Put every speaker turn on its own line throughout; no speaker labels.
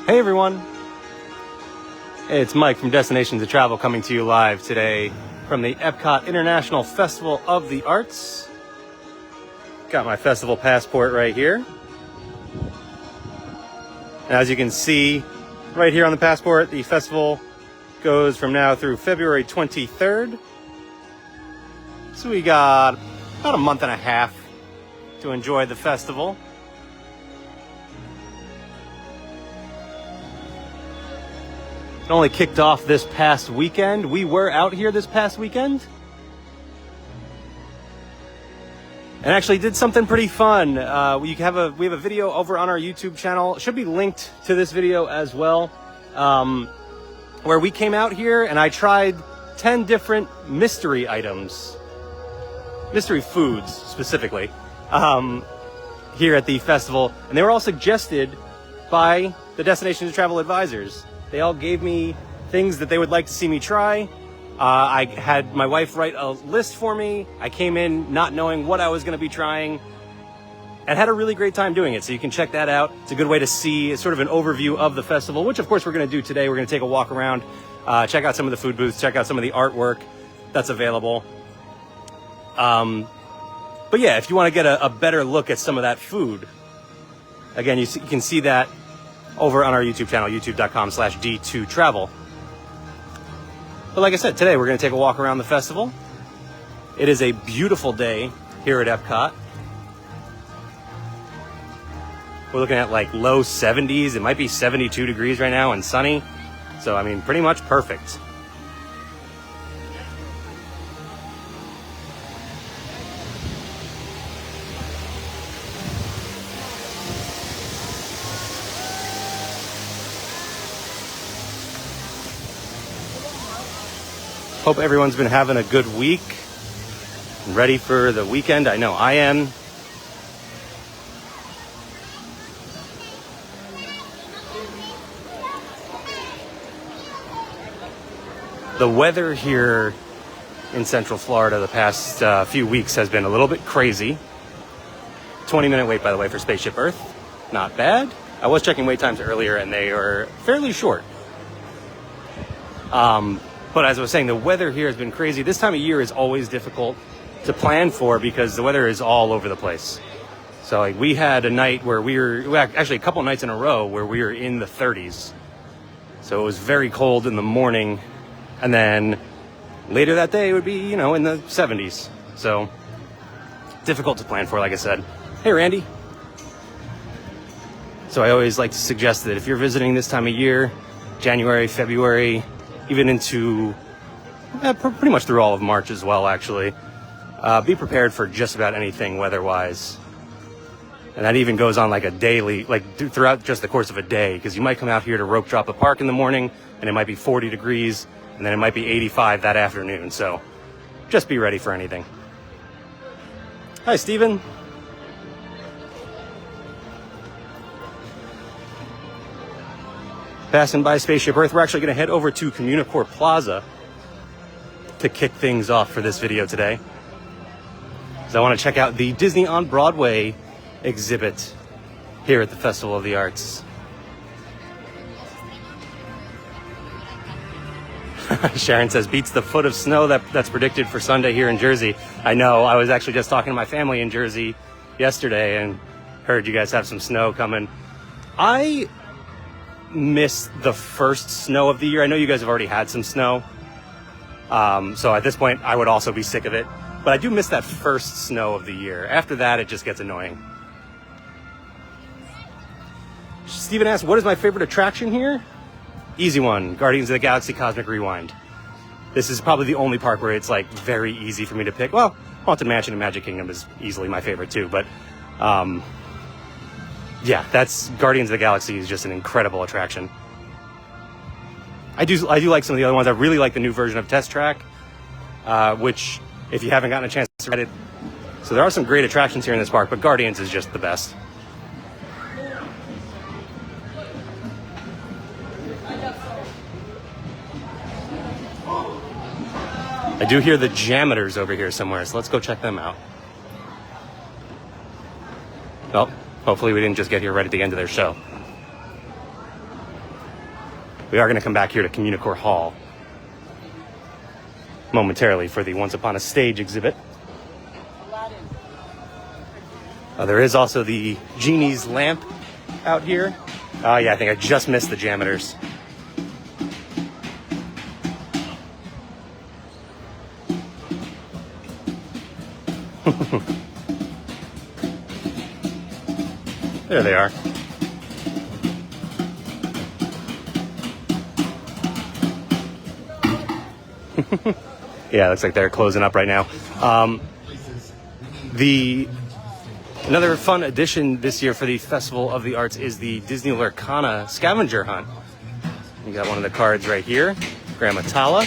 Hey everyone, it's Mike from Destinations of Travel coming to you live today from the EPCOT International Festival of the Arts. Got my festival passport right here. As you can see right here on the passport, the festival goes from now through February 23rd. So we got about a month and a half to enjoy the festival. It only kicked off this past weekend. We were out here this past weekend and actually did something pretty fun. We have a video over on our YouTube channel. It should be linked to this video as well, where we came out here and I tried 10 different mystery items, mystery foods specifically, here at the festival, and they were all suggested by the Destinations of Travel advisors. They all gave me things that they would like to see me try. I had my wife write a list for me. I came in not knowing what I was going to be trying and had a really great time doing it. So you can check that out. It's a good way to see sort of an overview of the festival, which of course we're going to do today. We're going to take a walk around, check out some of the food booths, check out some of the artwork that's available. But yeah, if you want to get a better look at some of that food, again, you can see that over on our YouTube channel, youtube.com/D2Travel. But like I said, today we're going to take a walk around the festival. It is a beautiful day here at EPCOT. We're looking at like low 70s. It might be 72 degrees right now and sunny. So, I mean, pretty much perfect. Hope everyone's been having a good week. Ready for the weekend? I know I am. The weather here in Central Florida the past few weeks has been a little bit crazy. 20-minute wait, by the way, for Spaceship Earth. Not bad. I was checking wait times earlier and they are fairly short. But as I was saying, the weather here has been crazy. This time of year is always difficult to plan for because the weather is all over the place. So like we had a night where actually a couple nights in a row where we were in the 30s. So it was very cold in the morning. And then later that day it would be, in the 70s. So difficult to plan for, like I said. Hey, Randy. So I always like to suggest that if you're visiting this time of year, January, February, even into pretty much through all of March as well, actually. Be prepared for just about anything weather-wise. And that even goes on like a daily, throughout just the course of a day, because you might come out here to rope drop a park in the morning, and it might be 40 degrees, and then it might be 85 that afternoon. So just be ready for anything. Hi, Steven. Passing by Spaceship Earth, we're actually going to head over to Communicore Plaza to kick things off for this video today. So I want to check out the Disney on Broadway exhibit here at the Festival of the Arts. Sharon says, beats the foot of snow that's predicted for Sunday here in Jersey. I know, I was actually just talking to my family in Jersey yesterday and heard you guys have some snow coming. I missed the first snow of the year. I know you guys have already had some snow. So at this point, I would also be sick of it. But I do miss that first snow of the year. After that, it just gets annoying. Steven asks, what is my favorite attraction here? Easy one, Guardians of the Galaxy Cosmic Rewind. This is probably the only park where it's like very easy for me to pick. Well, Haunted Mansion and Magic Kingdom is easily my favorite too, but yeah, that's Guardians of the Galaxy is just an incredible attraction. I do like some of the other ones. I really like the new version of Test Track, which if you haven't gotten a chance to ride it, so there are some great attractions here in this park, but Guardians is just the best. I do hear the Jameters over here somewhere, so let's go check them out. Well, hopefully we didn't just get here right at the end of their show. we are going to come back here to Communicore Hall momentarily for the Once Upon a Stage exhibit. There is also the Genie's lamp out here. Oh yeah, I think I just missed the Jameters. There they are. Yeah, looks like they're closing up right now. Another fun addition this year for the Festival of the Arts is the Disney Lorcana scavenger hunt. You got one of the cards right here, Grandma Tala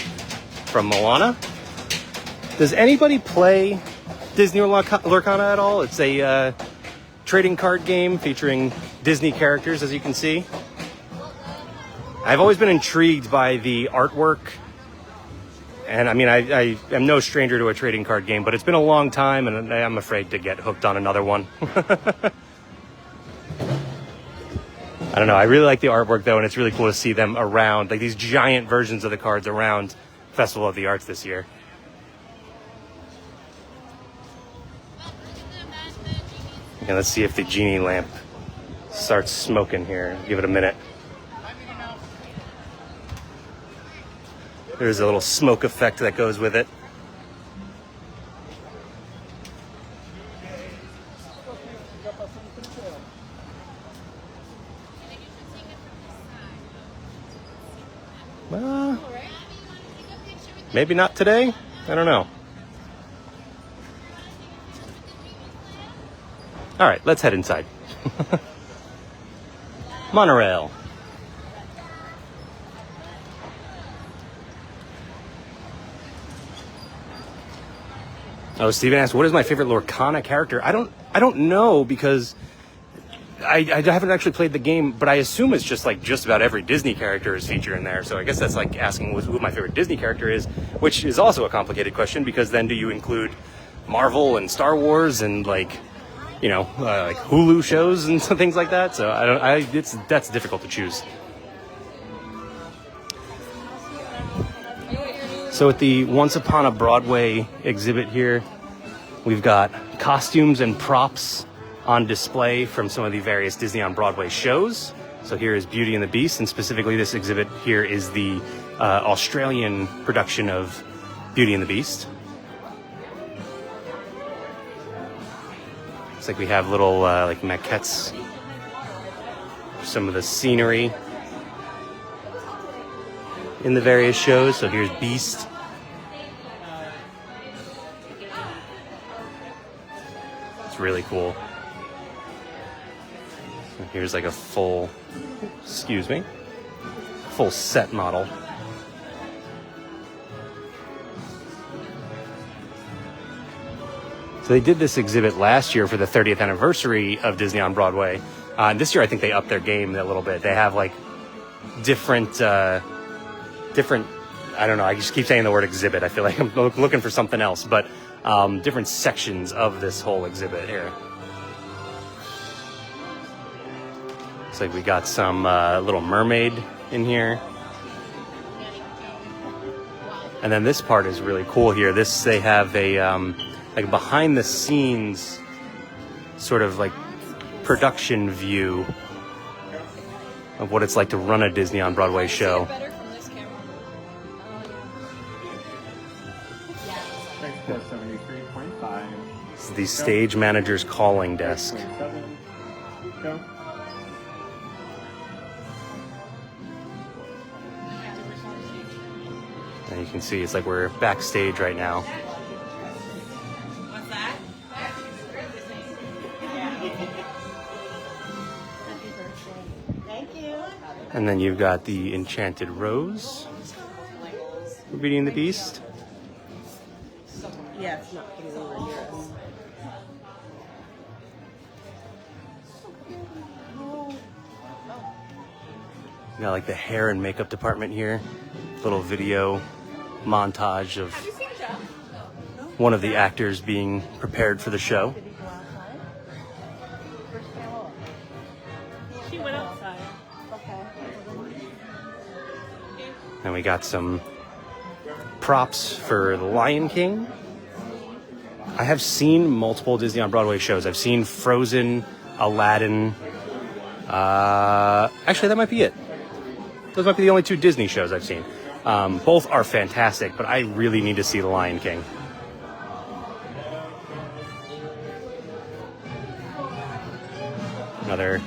from Moana. Does anybody play Disney Lorcana at all? It's a trading card game featuring Disney characters, as you can see. I've always been intrigued by the artwork. And I mean, I am no stranger to a trading card game, but it's been a long time, and I'm afraid to get hooked on another one. I don't know. I really like the artwork, though, and it's really cool to see them around, like these giant versions of the cards around Festival of the Arts this year. And let's see if the Genie lamp starts smoking here. Give it a minute. There's a little smoke effect that goes with it. Maybe not today. I don't know. All right, let's head inside. Monorail. Oh, Steven asked, what is my favorite Lorcana character? I don't know, because I haven't actually played the game, but I assume it's just like just about every Disney character is featured in there. So I guess that's like asking who my favorite Disney character is, which is also a complicated question, because then do you include Marvel and Star Wars and like, you know, like Hulu shows and things like that? So that's difficult to choose. So at the Once Upon a Broadway exhibit here, we've got costumes and props on display from some of the various Disney on Broadway shows. So here is Beauty and the Beast, and specifically this exhibit here is the Australian production of Beauty and the Beast. Looks like we have little like maquettes, some of the scenery in the various shows. So here's Beast. It's really cool. And here's like a full set model. So they did this exhibit last year for the 30th anniversary of Disney on Broadway. And this year I think they upped their game a little bit. They have like different, I don't know, I just keep saying the word exhibit. I feel like I'm looking for something else, but different sections of this whole exhibit here. Looks like we got some Little Mermaid in here. And then this part is really cool here. They have a like behind the scenes sort of like production view of what it's like to run a Disney on Broadway show. This is the stage manager's calling desk. And you can see it's like we're backstage right now.
What's that? Thank you.
And then you've got the Enchanted Rose for Beauty and the Beast.
Yeah, it's not getting over near us.
You got like the hair and makeup department here. Little video montage of one of the actors being prepared for the show.
She went outside. Okay.
And we got some props for The Lion King. I have seen multiple Disney on Broadway shows. I've seen Frozen, Aladdin. Actually, that might be it. Those might be the only two Disney shows I've seen. Both are fantastic, but I really need to see The Lion King. Another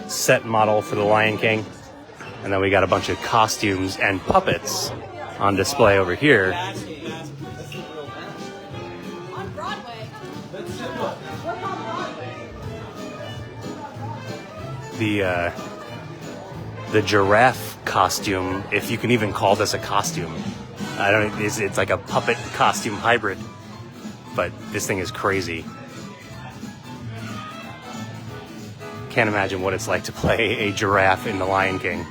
set model for The Lion King. And then we got a bunch of costumes and puppets on display over here.
On Broadway.
The giraffe costume, if you can even call this a costume. I don't know, it's like a puppet costume hybrid, but this thing is crazy. Can't imagine what it's like to play a giraffe in The Lion King.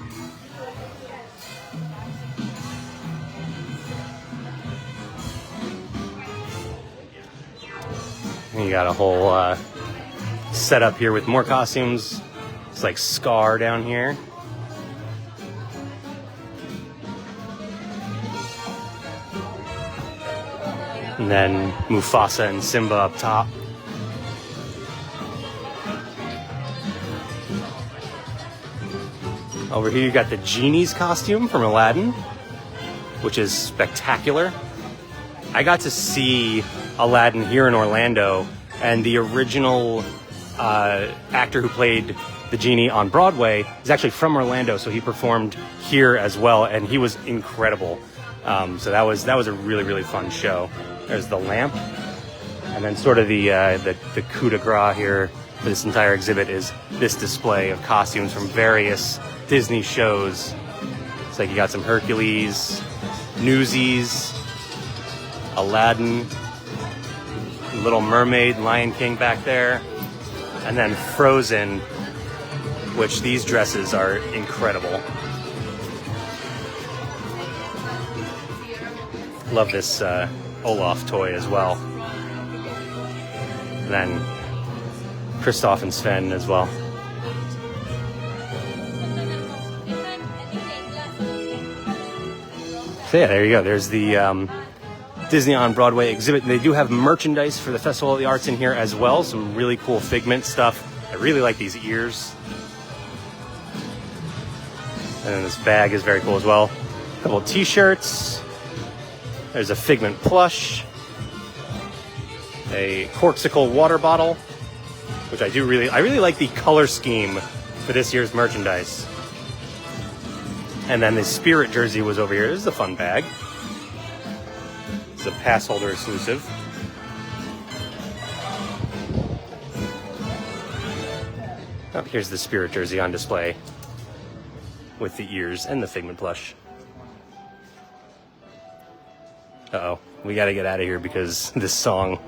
And you got a whole setup here with more costumes. It's like Scar down here. And then Mufasa and Simba up top. Over here you got the genie's costume from Aladdin, which is spectacular. I got to see Aladdin here in Orlando, and the original actor who played the genie on Broadway is actually from Orlando, so he performed here as well, and he was incredible. So that was a really, really fun show. There's the lamp, and then sort of the coup de grace here for this entire exhibit is this display of costumes from various Disney shows. It's like you got some Hercules, Newsies, Aladdin, Little Mermaid, Lion King back there, and then Frozen, which these dresses are incredible. Love this Olaf toy as well. And then Kristoff and Sven as well. So yeah, there you go. There's the Disney on Broadway exhibit. They do have merchandise for the Festival of the Arts in here as well. Some really cool Figment stuff. I really like these ears. And then this bag is very cool as well. A couple of t-shirts. There's a Figment plush. A Corksicle water bottle, which I really like the color scheme for this year's merchandise. And then the Spirit jersey was over here. This is a fun bag. It's a pass holder exclusive. Oh, here's the Spirit jersey on display with the ears and the Figment plush. Uh-oh, we gotta get out of here because this song.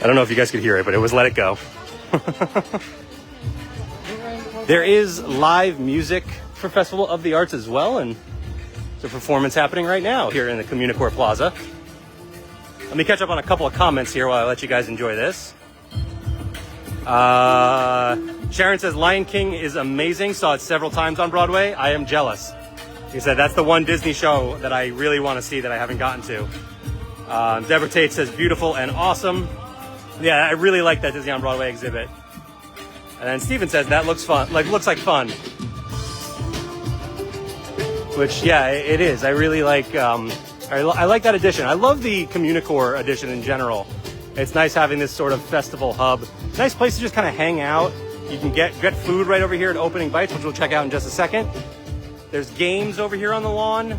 I don't know if you guys could hear it, but it was Let It Go. There is live music for Festival of the Arts as well, and there's a performance happening right now here in the Communicore Plaza. Let me catch up on a couple of comments here while I let you guys enjoy this. Sharon says, Lion King is amazing. Saw it several times on Broadway. I am jealous. He said, that's the one Disney show that I really want to see that I haven't gotten to. Deborah Tate says, beautiful and awesome. Yeah, I really like that Disney on Broadway exhibit. And then Steven says, that looks fun, looks like fun. Which, yeah, it is. I really like, I like that edition. I love the Communicore edition in general. It's nice having this sort of festival hub. Nice place to just kind of hang out. You can get food right over here at Opening Bites, which we'll check out in just a second. There's games over here on the lawn.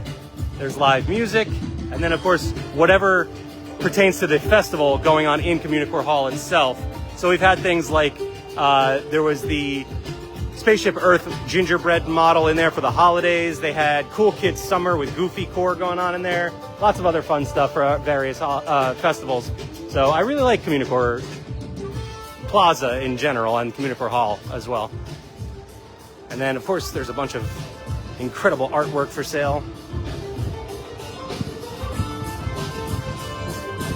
There's live music. And then, of course, whatever pertains to the festival going on in Communicore Hall itself. So we've had things like, there was the Spaceship Earth gingerbread model in there for the holidays. They had Cool Kids Summer with Goofy Core going on in there. Lots of other fun stuff for various festivals. So I really like Communicore Plaza in general and Communicore Hall as well. And then, of course, there's a bunch of incredible artwork for sale.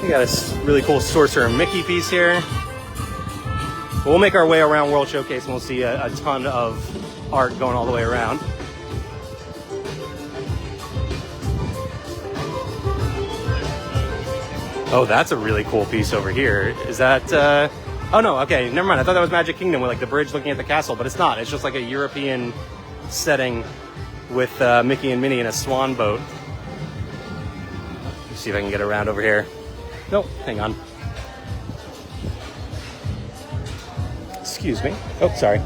We got this really cool Sorcerer Mickey piece here. We'll make our way around World Showcase and we'll see a ton of art going all the way around. Oh, that's a really cool piece over here. Is that, oh no, okay, never mind. I thought that was Magic Kingdom with like the bridge looking at the castle, but it's not. It's just like a European setting with Mickey and Minnie in a swan boat. Let's see if I can get around over here. Nope, hang on. Excuse me. Oh, sorry.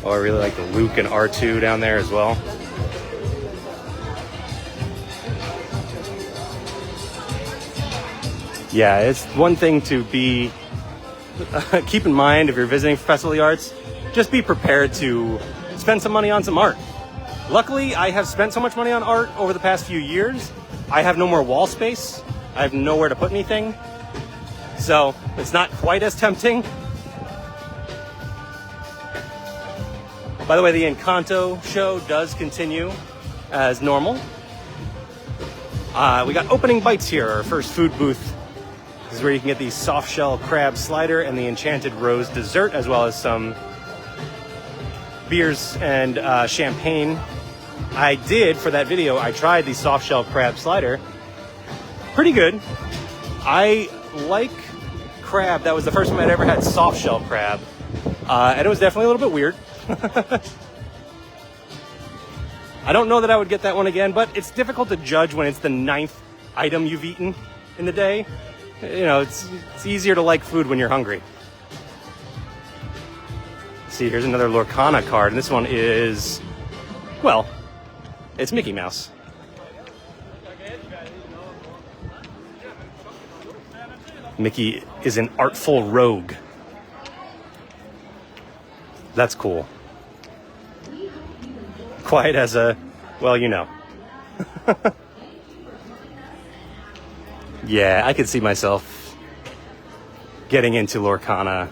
Oh, I really like the Luke and R2 down there as well. Yeah, it's one thing to be, keep in mind if you're visiting Festival of the Arts, just be prepared to spend some money on some art. Luckily, I have spent so much money on art over the past few years. I have no more wall space. I have nowhere to put anything. So it's not quite as tempting. By the way, the Encanto show does continue as normal. We got opening bites here, our first food booth. This is where you can get the soft shell crab slider and the enchanted rose dessert, as well as some beers and champagne. I did, for that video, I tried the soft shell crab slider. Pretty good. I like crab. That was the first time I'd ever had soft shell crab. And it was definitely a little bit weird. I don't know that I would get that one again, but it's difficult to judge when it's the 9th item you've eaten in the day. You know, it's easier to like food when you're hungry. See, here's another Lorcana card, and this one is, well, it's Mickey Mouse. Mickey is an artful rogue. That's cool. Quiet as a, well, you know. Yeah, I could see myself getting into Lorcana.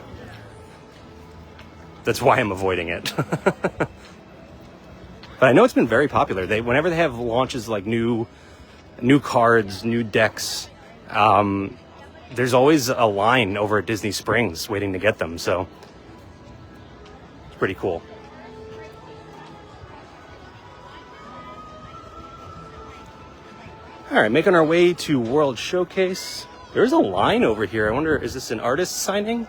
That's why I'm avoiding it. But I know it's been very popular. Whenever they have launches like new cards, new decks, there's always a line over at Disney Springs waiting to get them. So it's pretty cool. All right, making our way to World Showcase. There's a line over here. I wonder, is this an artist signing?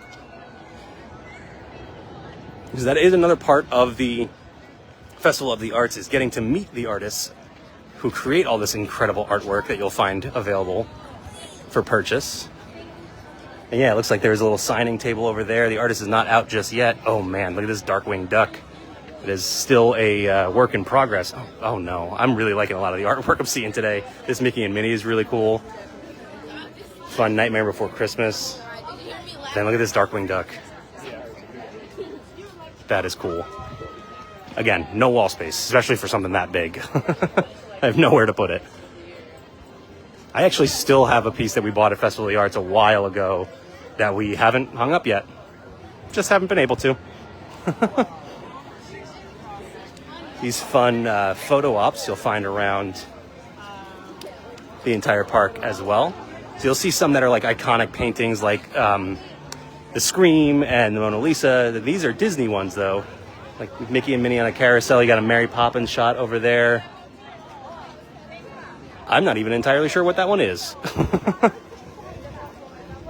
Because that is another part of the Festival of the Arts, is getting to meet the artists who create all this incredible artwork that you'll find available for purchase. And yeah, it looks like there's a little signing table over there. The artist is not out just yet. Oh man, look at this Darkwing Duck. It is still a work in progress. Oh no, I'm really liking a lot of the artwork I'm seeing today. This Mickey and Minnie is really cool. Fun Nightmare Before Christmas. Then look at this Darkwing Duck. That is cool. Again, no wall space, especially for something that big. I have nowhere to put it. I actually still have a piece that we bought at Festival of the Arts a while ago that we haven't hung up yet. Just haven't been able to. These fun photo ops you'll find around the entire park as well. So you'll see some that are like iconic paintings like the Scream and the Mona Lisa. These are Disney ones though. Like Mickey and Minnie on a carousel. You got a Mary Poppins shot over there. I'm not even entirely sure what that one is.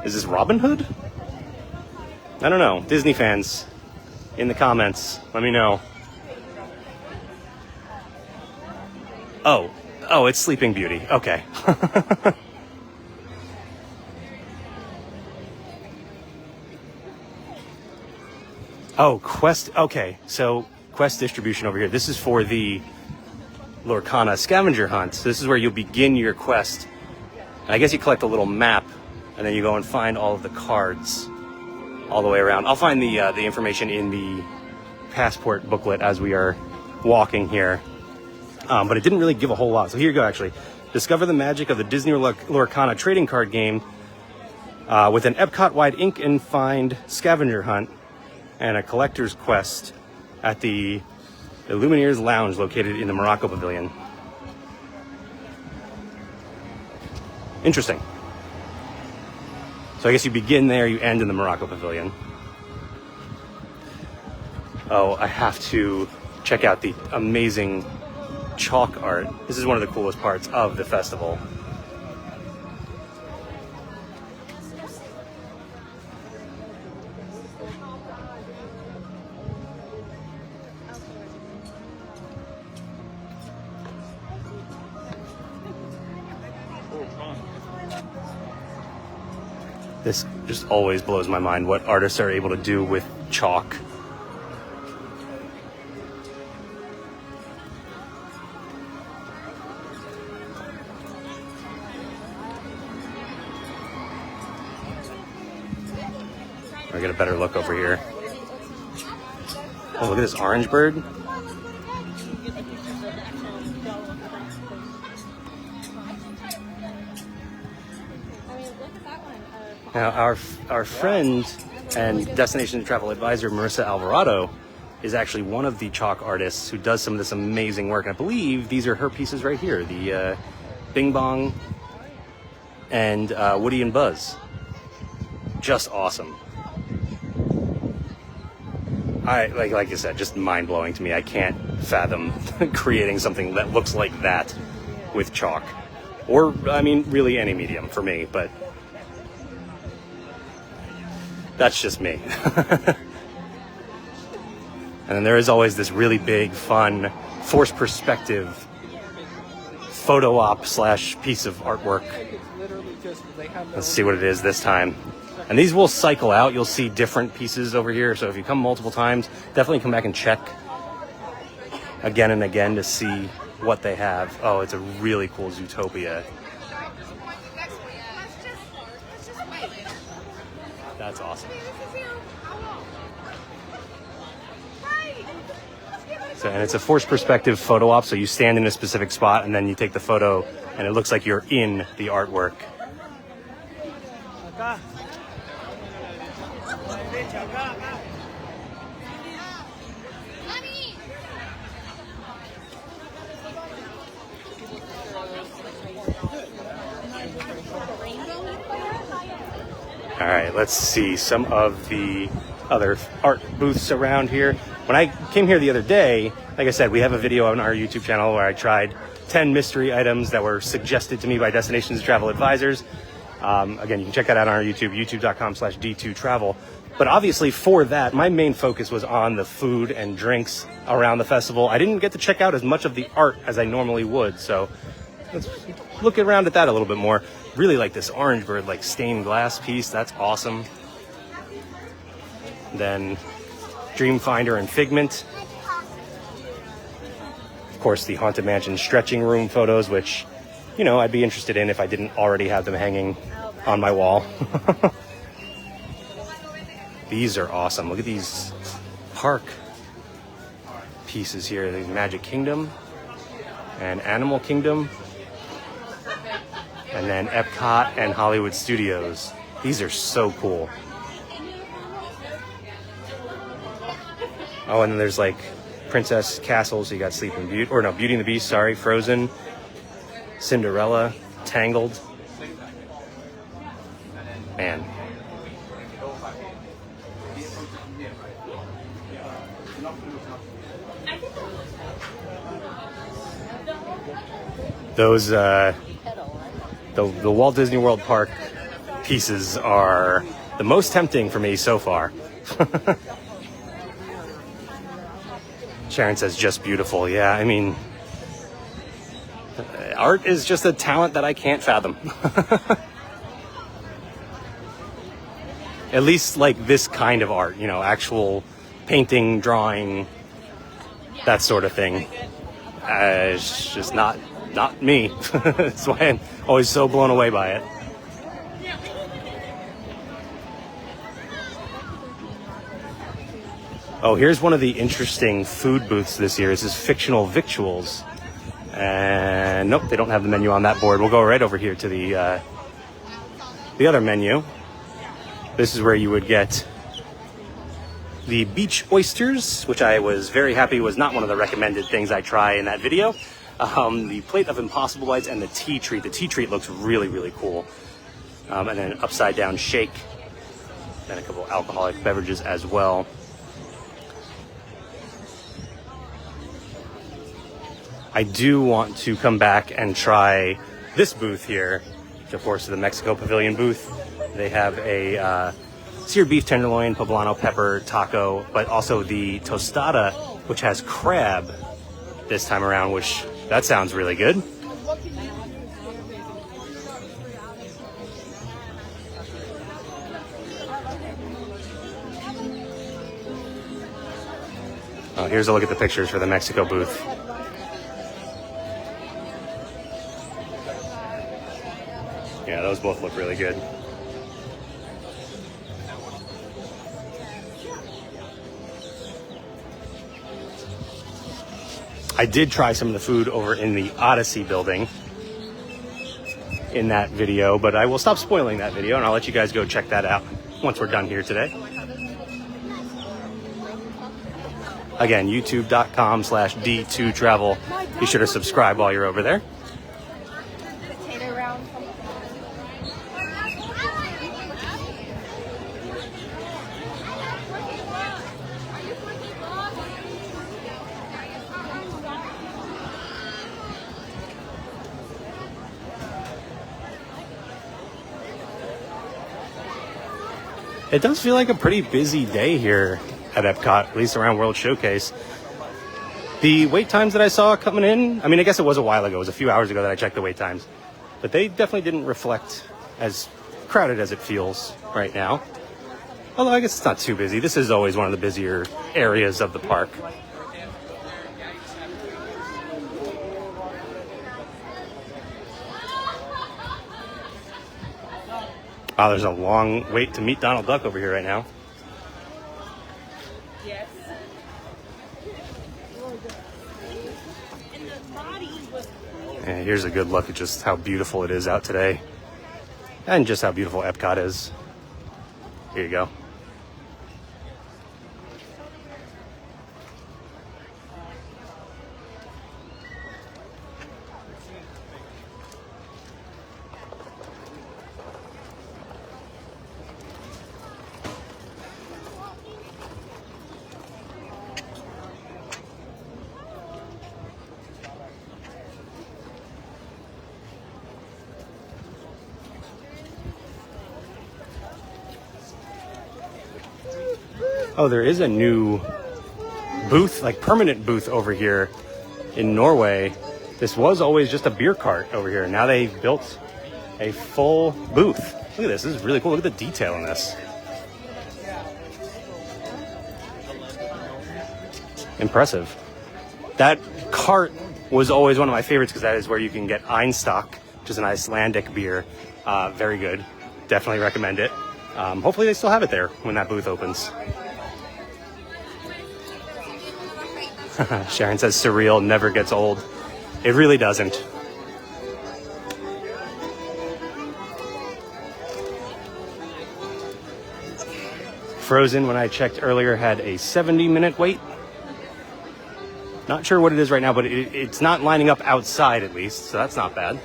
Is this Robin Hood? I don't know. Disney fans, in the comments, let me know. Oh, it's Sleeping Beauty. Okay. Oh, Quest. Okay, so Quest distribution over here. This is for the Lorcana scavenger hunt. So this is where you'll begin your quest. And I guess you collect a little map, and then you go and find all of the cards all the way around. I'll find the information in the passport booklet as we are walking here. But it didn't really give a whole lot. So here you go, actually. Discover the magic of the Disney Lorcana trading card game with an EPCOT-wide ink and find scavenger hunt and a collector's quest at the Lumineers Lounge located in the Morocco Pavilion. Interesting. So I guess you begin there, you end in the Morocco Pavilion. Oh, I have to check out the amazing chalk art. This is one of the coolest parts of the festival. This just always blows my mind, what artists are able to do with chalk. I get a better look over here. Oh, look at this orange bird. Now, our friend and destination travel advisor, Marissa Alvarado, is actually one of the chalk artists who does some of this amazing work. And I believe these are her pieces right here, the Bing Bong and Woody and Buzz. Just awesome. Like I said, just mind-blowing to me. I can't fathom creating something that looks like that with chalk. Or, I mean, really any medium for me, but that's just me. And then there is always this really big, fun, forced perspective photo op / piece of artwork. Let's see what it is this time. And these will cycle out. You'll see different pieces over here. So if you come multiple times, definitely come back and check again and again to see what they have. Oh, it's a really cool Zootopia. That's awesome. So, and it's a forced perspective photo op. So you stand in a specific spot and then you take the photo and it looks like you're in the artwork. All right, let's see some of the other art booths around here. When I came here the other day, like I said, we have a video on our YouTube channel where I tried 10 mystery items that were suggested to me by Destinations Travel Advisors. Again, you can check that out on our YouTube, youtube.com/D2travel. But obviously for that, my main focus was on the food and drinks around the festival. I didn't get to check out as much of the art as I normally would, so let's look around at that a little bit more. Really like this orange bird, like stained glass piece. That's awesome. Then Dreamfinder and Figment. Of course, the Haunted Mansion stretching room photos, which, you know, I'd be interested in if I didn't already have them hanging on my wall. These are awesome. Look at these park pieces here. There's Magic Kingdom and Animal Kingdom. And then EPCOT and Hollywood Studios. These are so cool. Oh, and then there's like Princess Castle. So you got Sleeping Beauty, or no, Beauty and the Beast, sorry, Frozen, Cinderella, Tangled. Man. Those, the Walt Disney World Park pieces are the most tempting for me so far. Sharon says, just beautiful. Yeah, I mean, art is just a talent that I can't fathom. At least like this kind of art, you know, actual painting, drawing, that sort of thing. It's just not me. That's why I'm always so blown away by it. Oh, here's one of the interesting food booths this year. This is Fictional Victuals. And nope, they don't have the menu on that board. We'll go right over here to the other menu. This is where you would get the beach oysters, which I was very happy was not one of the recommended things I try in that video. The plate of Impossible Bites and the tea treat. The tea treat looks really, really cool. And then an upside down shake. And a couple alcoholic beverages as well. I do want to come back and try this booth here, which of course is the Mexico Pavilion booth. They have a seared beef tenderloin, poblano pepper taco, but also the tostada, which has crab this time around, which that sounds really good. Oh, here's a look at the pictures for the Mexico booth. Yeah, those both look really good. I did try some of the food over in the Odyssey building in that video, but I will stop spoiling that video and I'll let you guys go check that out once we're done here today. Again, youtube.com/D2Travel. Be sure to subscribe while you're over there. It does feel like a pretty busy day here at EPCOT, at least around World Showcase. The wait times that I saw coming in, I mean, I guess it was a while ago. It was a few hours ago that I checked the wait times. But they definitely didn't reflect as crowded as it feels right now. Although I guess it's not too busy. This is always one of the busier areas of the park. Wow, there's a long wait to meet Donald Duck over here right now.
Yes.
And here's a good look at just how beautiful it is out today. And just how beautiful EPCOT is. Here you go. Oh, there is a new booth, like permanent booth over here in Norway. This was always just a beer cart over here. Now they built a full booth. Look at this. This is really cool. Look at the detail in this. Impressive. That cart was always one of my favorites because that is where you can get Einstock, which is an Icelandic beer. Very good. Definitely recommend it. Hopefully they still have it there when that booth opens. Sharon says surreal never gets old. It really doesn't. Frozen, when I checked earlier, had a 70-minute wait. Not sure what it is right now, but it's not lining up outside at least, so that's not bad.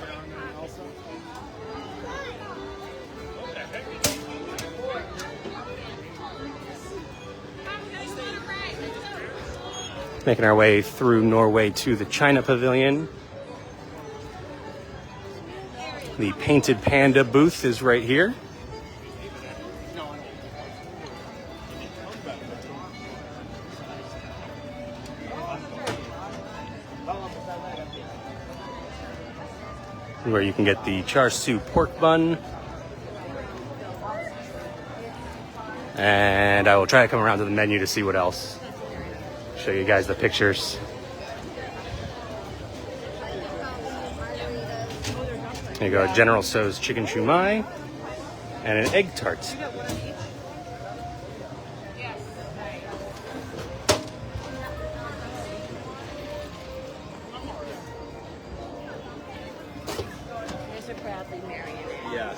Making our way through Norway to the China Pavilion. The Painted Panda booth is right here. Where you can get the char siu pork bun. And I will try to come around to the menu to see what else. Show you guys the pictures. There you go, General Tso's chicken shumai and an egg tart.
There's a proudly marionette.
Yeah.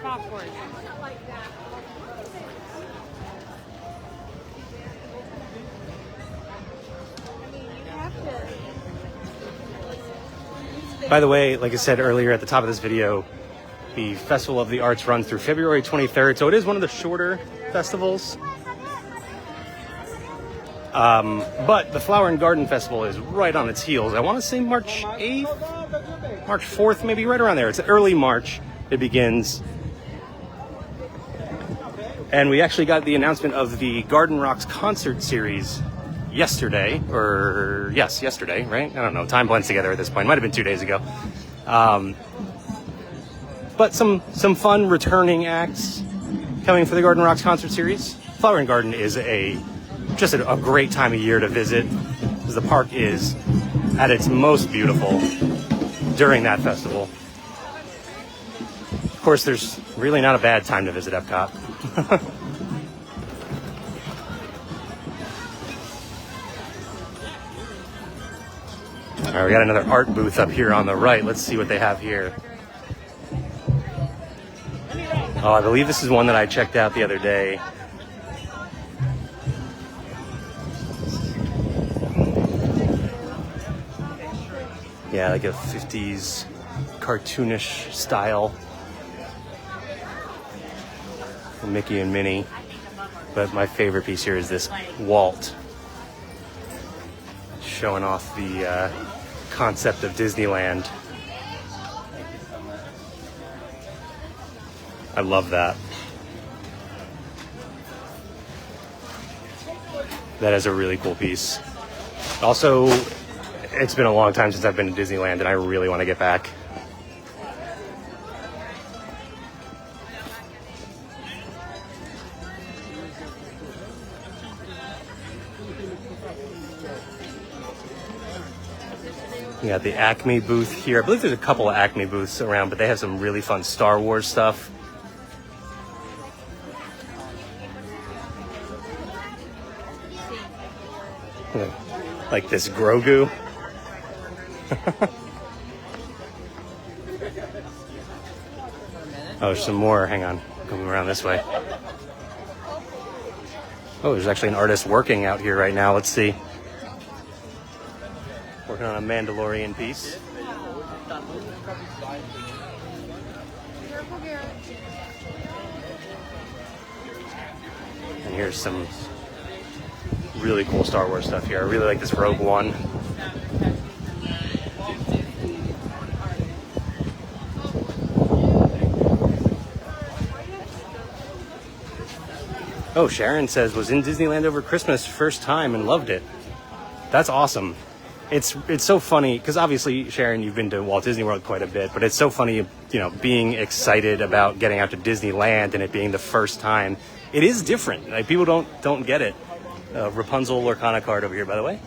Popcorn.
By the way, like I said earlier at the top of this video, the Festival of the Arts runs through February 23rd, so it is one of the shorter festivals. But the Flower and Garden Festival is right on its heels. I want to say March 8th, March 4th, maybe right around there. It's early March. It begins. And we actually got the announcement of the Garden Rocks concert series yesterday, yesterday, right? I don't know. Time blends together at this point. Might have been 2 days ago. But some fun returning acts coming for the Garden Rocks concert series. Flower and Garden is just a great time of year to visit, because the park is at its most beautiful during that festival. Of course, there's really not a bad time to visit EPCOT. All right, we got another art booth up here on the right. Let's see what they have here. Oh, I believe this is one that I checked out the other day. Yeah, like a 50s cartoonish style. Mickey and Minnie. But my favorite piece here is this Walt, showing off the concept of Disneyland. I love that. That is a really cool piece. Also, it's been a long time since I've been to Disneyland, and I really want to get back. We got the Acme booth here. I believe there's a couple of Acme booths around, but they have some really fun Star Wars stuff. Like this Grogu. Oh, there's some more. Hang on. Coming around this way. Oh, there's actually an artist working out here right now. Let's see. Working on a Mandalorian piece. And here's some really cool Star Wars stuff here. I really like this Rogue One. Oh, Sharon says, was in Disneyland over Christmas first time and loved it. That's awesome. It's so funny, because obviously, Sharon, you've been to Walt Disney World quite a bit, but it's so funny, you know, being excited about getting out to Disneyland and it being the first time. It is different. Like, people don't get it. Rapunzel Lorcana card over here, by the way.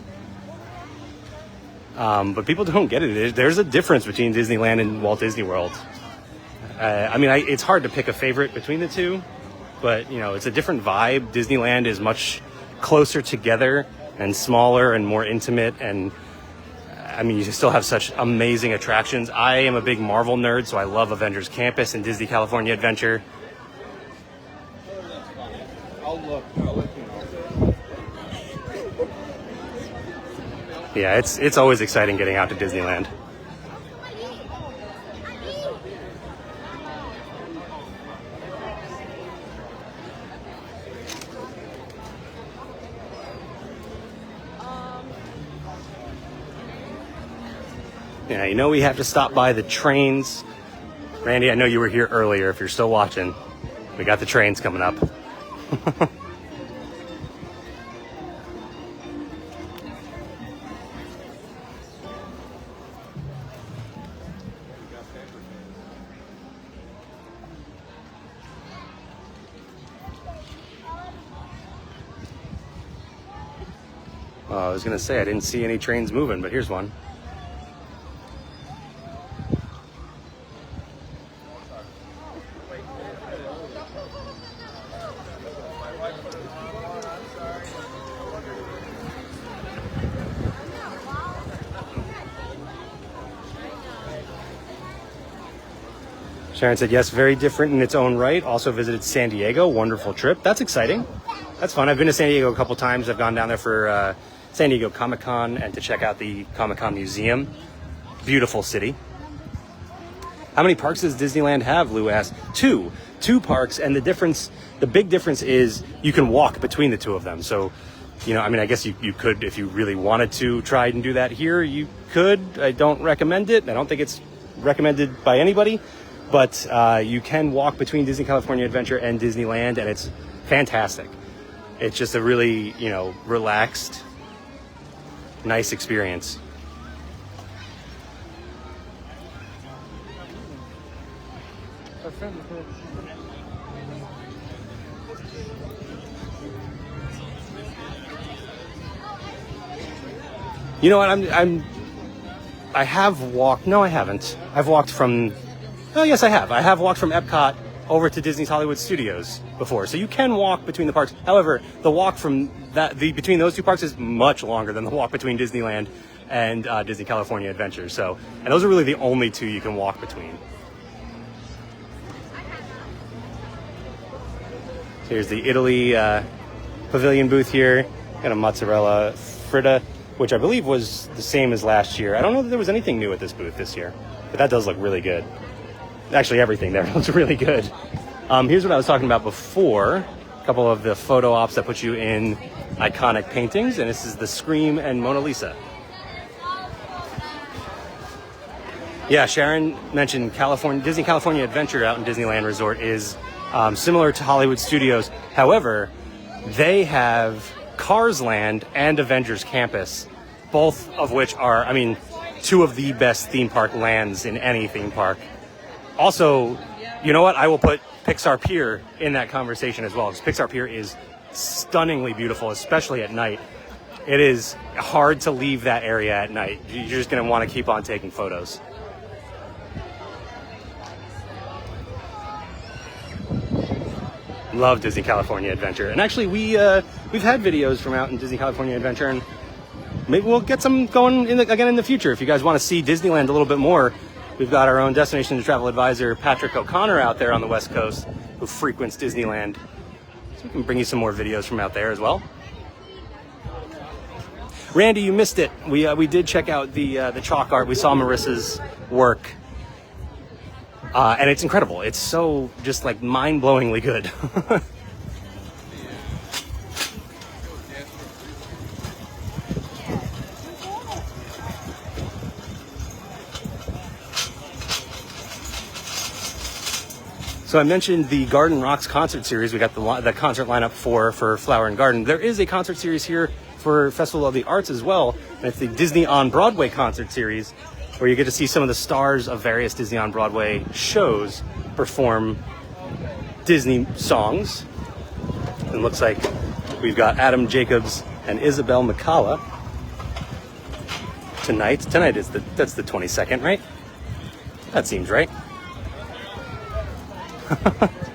But people don't get it. There's a difference between Disneyland and Walt Disney World. It's hard to pick a favorite between the two, but, you know, it's a different vibe. Disneyland is much closer together and smaller and more intimate, and you still have such amazing attractions. I am a big Marvel nerd, so I love Avengers Campus and Disney California Adventure. Yeah, it's always exciting getting out to Disneyland. Yeah, you know we have to stop by the trains. Randy, I know you were here earlier. If you're still watching, we got the trains coming up. I was gonna say I didn't see any trains moving, but here's one. Sharon said, yes, very different in its own right. Also visited San Diego. Wonderful trip. That's exciting. That's fun. I've been to San Diego a couple times. I've gone down there for San Diego Comic-Con and to check out the Comic-Con Museum. Beautiful city. How many parks does Disneyland have? Lou asked. Two parks, and the big difference is you can walk between the two of them. So You know, I mean, I guess you could, if you really wanted to try and do that here, you could. I don't recommend it. I don't think it's recommended by anybody, but you can walk between Disney California Adventure and Disneyland, and it's fantastic. It's just a really, you know, relaxed, nice experience. You know what? I have walked. No, I haven't. I've walked from. Oh, yes, I have. I have walked from EPCOT over to Disney's Hollywood Studios before. So you can walk between the parks. However, the walk from between those two parks is much longer than the walk between Disneyland and Disney California Adventure. So, and those are really the only two you can walk between. So here's the Italy pavilion booth here. Got a mozzarella fritta, which I believe was the same as last year. I don't know that there was anything new at this booth this year, but that does look really good. Actually, everything there looks really good. Here's what I was talking about before. A couple of the photo ops that put you in iconic paintings, and this is the Scream and Mona Lisa. Yeah, Sharon mentioned Disney California Adventure out in Disneyland Resort is similar to Hollywood Studios. However, they have Cars Land and Avengers Campus, both of which are, I mean, two of the best theme park lands in any theme park. Also, you know what? I will put Pixar Pier in that conversation as well, because Pixar Pier is stunningly beautiful, especially at night. It is hard to leave that area at night. You're just going to want to keep on taking photos. Love Disney California Adventure. And actually, we've had videos from out in Disney California Adventure, and maybe we'll get some going again in the future. If you guys want to see Disneyland a little bit more, we've got our own destination to travel advisor, Patrick O'Connor, out there on the West Coast, who frequents Disneyland. So we can bring you some more videos from out there as well. Randy, you missed it. We did check out the chalk art. We saw Marissa's work. And it's incredible. It's so just like mind-blowingly good. So I mentioned the Garden Rocks concert series. We got the concert lineup for Flower and Garden. There is a concert series here for Festival of the Arts as well. And it's the Disney on Broadway concert series, where you get to see some of the stars of various Disney on Broadway shows perform Disney songs. It looks like we've got Adam Jacobs and Isabel McCalla tonight. Tonight is that's the 22nd, right? That seems right.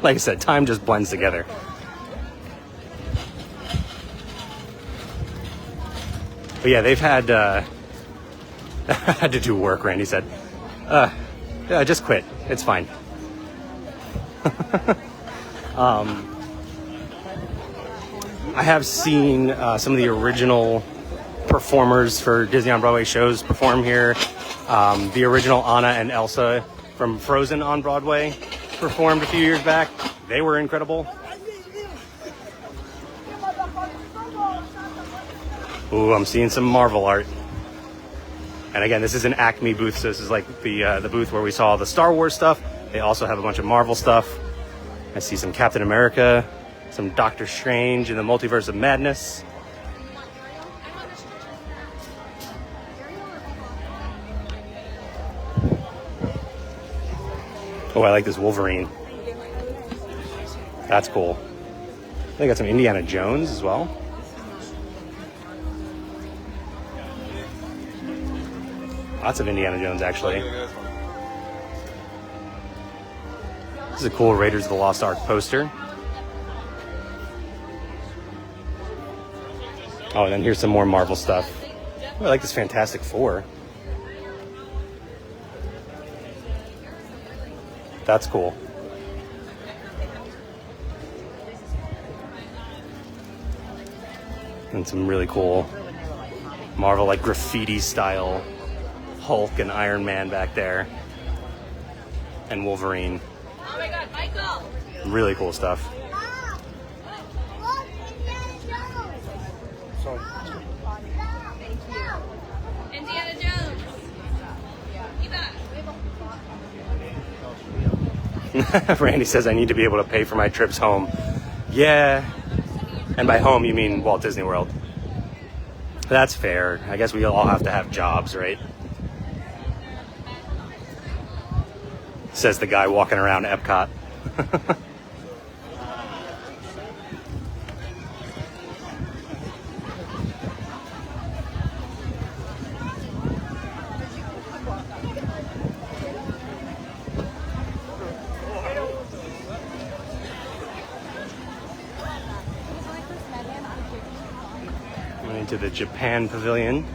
Like I said, time just blends together. But yeah, they've had had to do work, Randy said. Just quit. It's fine. I have seen some of the original performers for Disney on Broadway shows perform here. The original Anna and Elsa from Frozen on Broadway performed a few years back. They were incredible. Ooh, I'm seeing some Marvel art. And again, this is an Acme booth, so this is like the booth where we saw the Star Wars stuff. They also have a bunch of Marvel stuff. I see some Captain America, some Doctor Strange in the Multiverse of Madness. Oh, I like this Wolverine. That's cool. They got some Indiana Jones as well. Lots of Indiana Jones, actually. This is a cool Raiders of the Lost Ark poster. Oh, and then here's some more Marvel stuff. Oh, I like this Fantastic Four. That's cool. And some really cool Marvel, like graffiti style Hulk and Iron Man back there. And Wolverine.
Oh my God, Michael!
Really cool stuff.
home.
Thank you. Indiana Jones.
Randy says I need to be able to pay for my trips home. Yeah. And by home, you mean Walt Disney World. That's fair. I guess we all have to have jobs, right? Says the guy walking around Epcot. Went into the Japan Pavilion.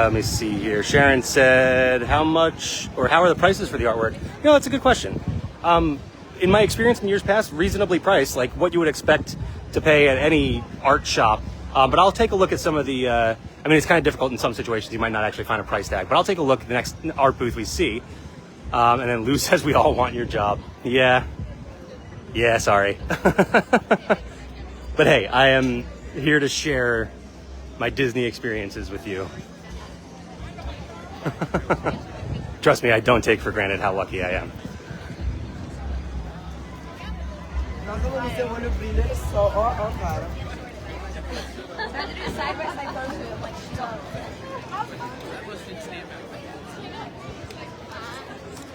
Let me see here. Sharon said, how much or how are the prices for the artwork? That's a good question. In my experience in years past, reasonably priced, like what you would expect to pay at any art shop. But I'll take a look at some of the, it's kind of difficult in some situations. You might not actually find a price tag, but I'll take a look at the next art booth we see. And then Lou says, we all want your job. Yeah, sorry. But hey, I am here to share my Disney experiences with you. Trust me, I don't take for granted how lucky I am.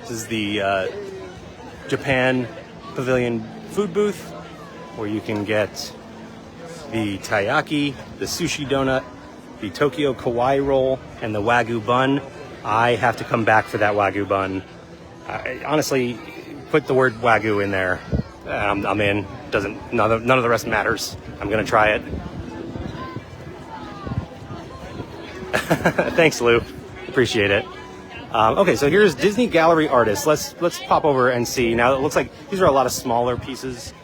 This is the Japan Pavilion food booth where you can get the taiyaki, the sushi donut, the Tokyo Kawaii roll, and the Wagyu bun. I have to come back for that Wagyu bun. Honestly, put the word Wagyu in there. I'm in. None of the rest matters. I'm gonna try it. Thanks, Lou. Appreciate it. Okay, so here's Disney Gallery Artists. Let's pop over and see. Now it looks like these are a lot of smaller pieces.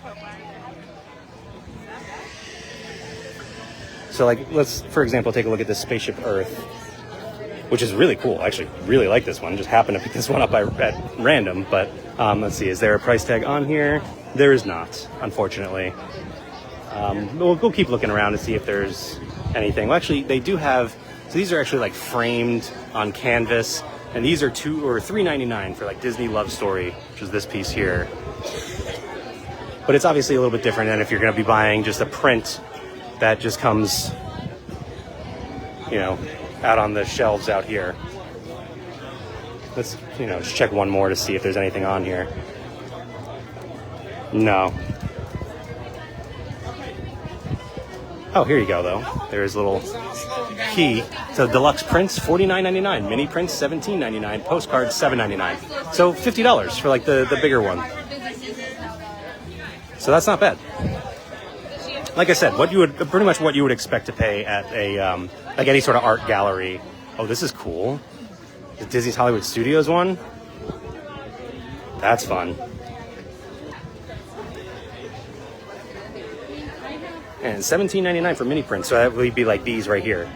So let's, for example, take a look at this Spaceship Earth, which is really cool. I actually really like this one. Just happened to pick this one up at random, but let's see. Is there a price tag on here? There is not, unfortunately. We'll keep looking around to see if there's anything. Well, actually, they do have, so these are actually framed on canvas, and these are $2 or $3.99 for Disney Love Story, which is this piece here. But it's obviously a little bit different than if you're going to be buying just a print that just comes, out on the shelves out here. Let's, just check one more to see if there's anything on here. No. Oh, here you go, though. There's a little key. So deluxe prints, $49.99. Mini prints, $17.99. Postcards, $7.99. So $50 for the bigger one. So that's not bad. Like I said, pretty much what you would expect to pay at a any sort of art gallery. Oh, this is cool. The Disney's Hollywood Studios one. That's fun. And $17.99 for mini prints. So that would be like these right here.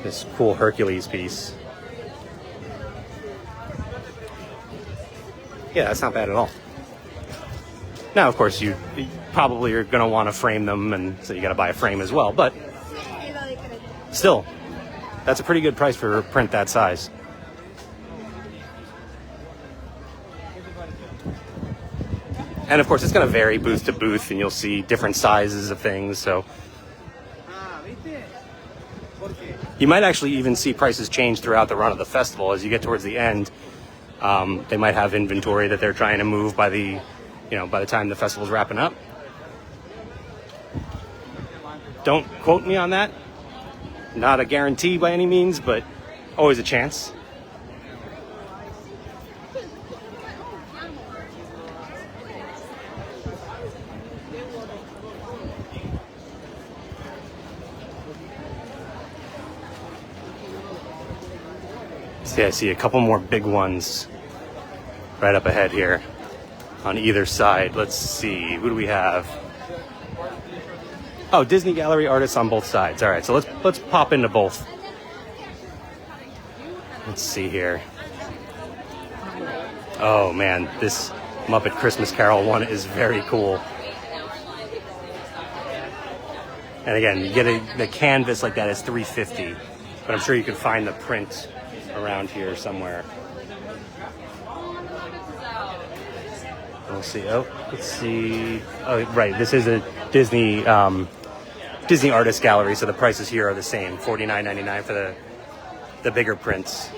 This cool Hercules piece. Yeah, that's not bad at all. Now, of course, you probably are going to want to frame them, and so you got to buy a frame as well. But still, that's a pretty good price for a print that size. And of course, it's going to vary booth to booth, and you'll see different sizes of things. So you might actually even see prices change throughout the run of the festival as you get towards the end. They might have inventory that they're trying to move by the time the festival's wrapping up. Don't quote me on that. Not a guarantee by any means, but always a chance. See, I see a couple more big ones right up ahead here on either side. Let's see, who do we have? Oh, Disney Gallery artists on both sides. All right, so let's pop into both. Let's see here. Oh man, this Muppet Christmas Carol one is very cool. And again, you get the canvas like that is $350, but I'm sure you can find the print around here somewhere. Let's see. Oh, let's see. Oh, right. This is a Disney Disney Artist Gallery, so the prices here are the same, $49.99 for the bigger prints.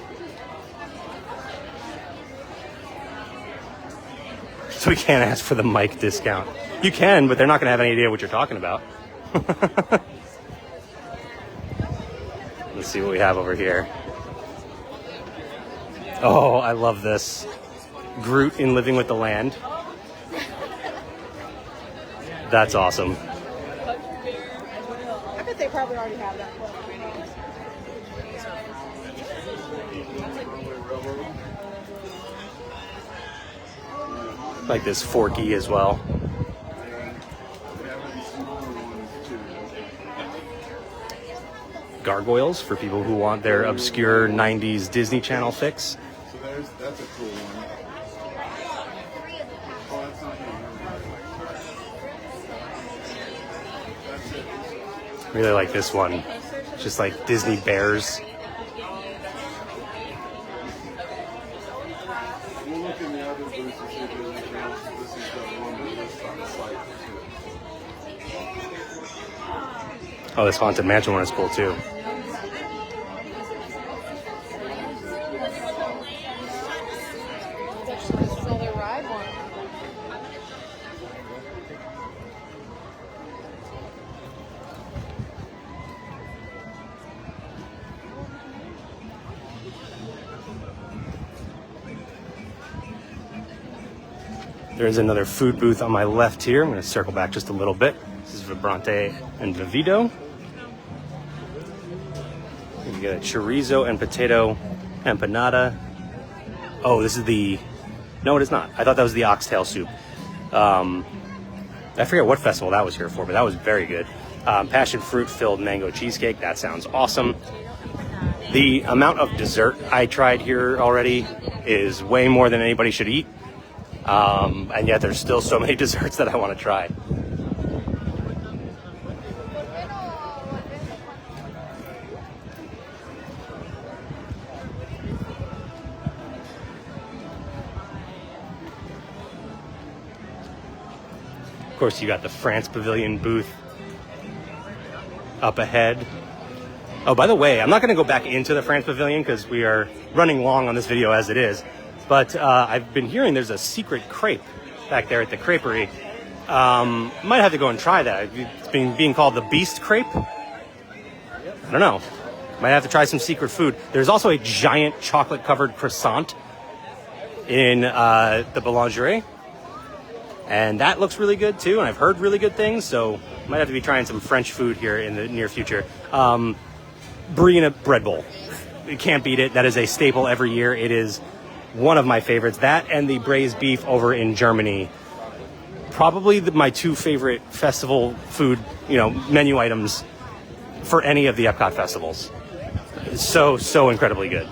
So we can't ask for the mic discount. You can, but they're not going to have any idea what you're talking about. Let's see what we have over here. Oh, I love this. Groot in Living with the Land. That's awesome.
I bet they probably already have that.
Like this Forky as well. Gargoyles for people who want their obscure 90s Disney Channel fix.
So that's a cool one. Oh, that's not you.
Really like this one. Just like Disney bears.
We'll look in the other booths and see if there's anything else. This is the one that lists on the site.
Oh, this Haunted Mansion one is cool too. There's another food booth on my left here. I'm going to circle back just a little bit. This is Vibrante and Vivido. You get a chorizo and potato empanada. Oh, this is the... No, it is not. I thought that was the oxtail soup. I forget what festival that was here for, but that was very good. Passion fruit filled mango cheesecake. That sounds awesome. The amount of dessert I tried here already is way more than anybody should eat. And yet there's still so many desserts that I want to try. Of course, you got the France Pavilion booth up ahead. Oh, by the way, I'm not going to go back into the France Pavilion because we are running long on this video as it is. But I've been hearing there's a secret crepe back there at the creperie. Might have to go and try that. It's being called the Beast Crepe. I don't know. Might have to try some secret food. There's also a giant chocolate-covered croissant in the Boulangerie. And that looks really good, too. And I've heard really good things, so might have to be trying some French food here in the near future. Brie in a bread bowl. You can't beat it. That is a staple every year. It is one of my favorites. That and the braised beef over in Germany. Probably my two favorite festival food, menu items for any of the EPCOT festivals. So incredibly good.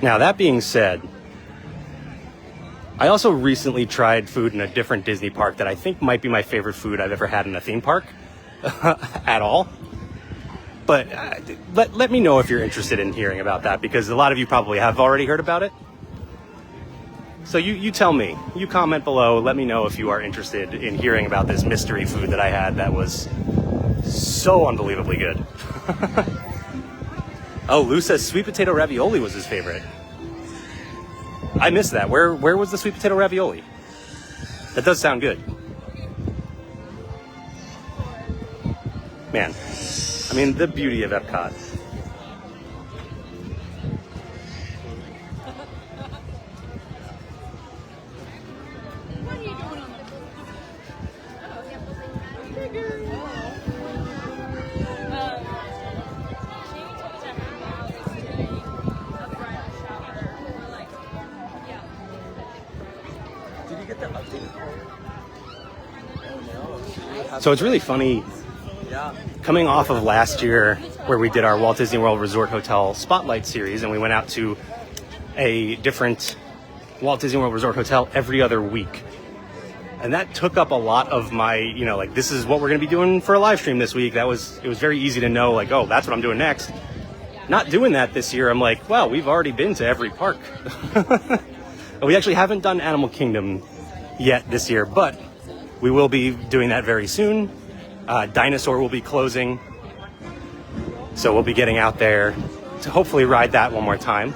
Now, that being said, I also recently tried food in a different Disney park that I think might be my favorite food I've ever had in a theme park at all. But let me know if you're interested in hearing about that, because a lot of you probably have already heard about it. So you tell me. You comment below. Let me know if you are interested in hearing about this mystery food that I had that was so unbelievably good. Oh, Lou says sweet potato ravioli was his favorite. I missed that. Where was the sweet potato ravioli? That does sound good. Man, I mean, the beauty of EPCOT.
What are you doing on the
So it's really funny, coming off of last year where we did our Walt Disney World Resort Hotel Spotlight series, and we went out to a different Walt Disney World Resort Hotel every other week. And that took up a lot of my, you know, like, this is what we're going to be doing for a live stream this week. It was very easy to know, like, oh, that's what I'm doing next. Not doing that this year, I'm like, well, we've already been to every park. We actually haven't done Animal Kingdom yet this year, but we will be doing that very soon. Dinosaur will be closing, so we'll be getting out there to hopefully ride that one more time.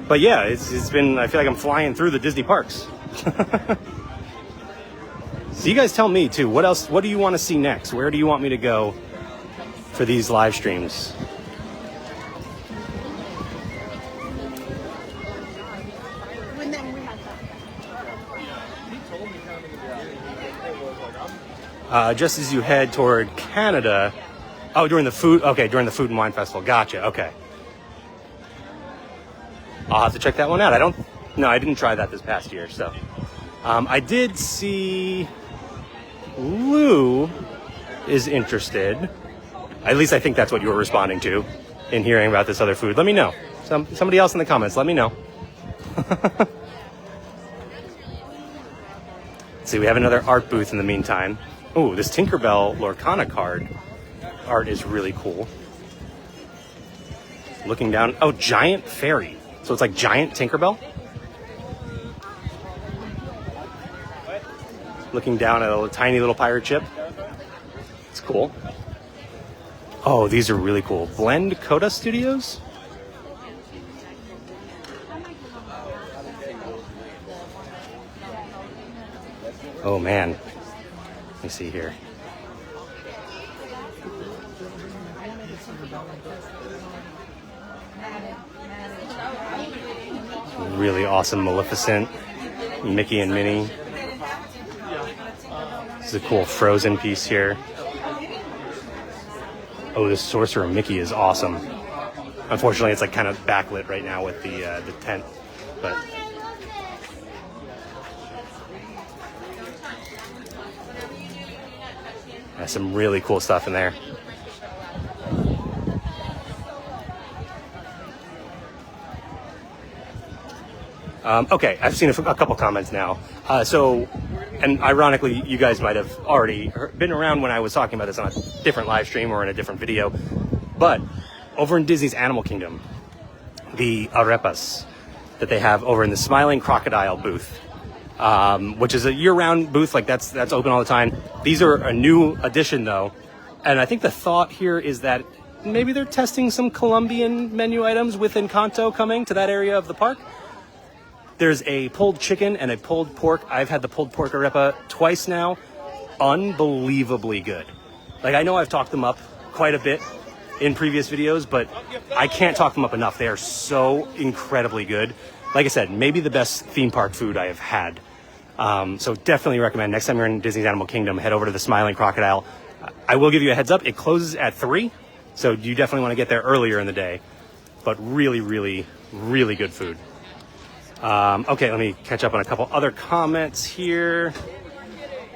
But yeah, it's been, I feel like I'm flying through the Disney parks. So you guys tell me too, what do you want to see next? Where do you want me to go for these live streams? Just as you head toward Canada. Oh, during the Food and Wine Festival. Gotcha. Okay. I'll have to check that one out. I didn't try that this past year. So, I did see Lou is interested. At least I think that's what you were responding to in hearing about this other food. Let me know. Somebody else in the comments, let me know. Let's see, we have another art booth in the meantime. Oh, this Tinkerbell Lorcana card art is really cool. Looking down, oh, giant fairy. So it's like giant Tinkerbell. Looking down at a tiny little pirate ship. It's cool. Oh, these are really cool. Blend Coda Studios? Oh man. Let me see here. Really awesome Maleficent, Mickey and Minnie. This is a cool Frozen piece here. Oh, this Sorcerer Mickey is awesome. Unfortunately, it's like kind of backlit right now with the tent, but. There's some really cool stuff in there. Okay, I've seen a couple comments now. And ironically, you guys might have already been around when I was talking about this on a different live stream or in a different video. But over in Disney's Animal Kingdom, the arepas that they have over in the Smiling Crocodile booth, which is a year-round booth, like that's open all the time. These are a new addition though, and I think the thought here is that maybe they're testing some Colombian menu items with Encanto coming to that area of the park. There's a pulled chicken and a pulled pork. I've had the pulled pork arepa twice now. Unbelievably good. Like, I know I've talked them up quite a bit in previous videos, but I can't talk them up enough. They are so incredibly good. Like I said, maybe the best theme park food I have had. So definitely recommend next time you're in Disney's Animal Kingdom, head over to the Smiling Crocodile. I will give you a heads up. It closes at 3, so you definitely want to get there earlier in the day. But really, really, really good food. Okay, let me catch up on a couple other comments here.